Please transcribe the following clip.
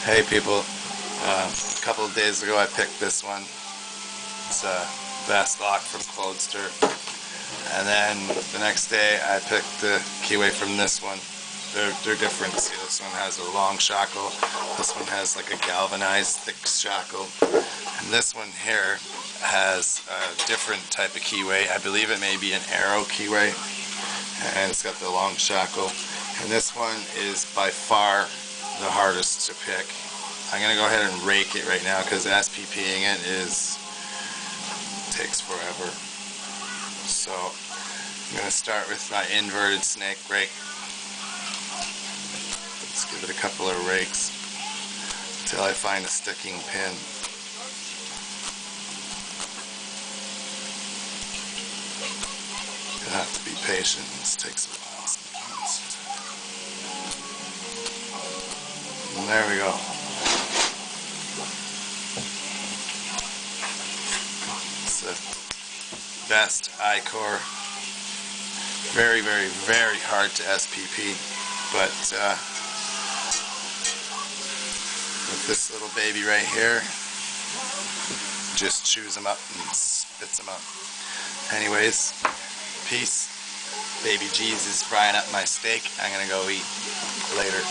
Hey people, a couple of days ago I picked this one. It's a padlock from Cloudster. And then the next day I picked the keyway from this one. They're different. See, this one has a long shackle. This one has like a galvanized thick shackle. And this one here has a different type of keyway. I believe it may be an arrow keyway. And it's got the long shackle. And this one is by far the hardest to pick. I'm going to go ahead and rake it right now because SPPing it takes forever. So I'm going to start with my inverted snake rake. Let's give it a couple of rakes until I find a sticking pin. You'll have to be patient. This takes a while sometimes. And there we go. It's the best I-core. Very, very, very hard to SPP, but with this little baby right here, just chews them up and spits them up. Anyways, peace. Baby G's is frying up my steak. I'm gonna go eat later.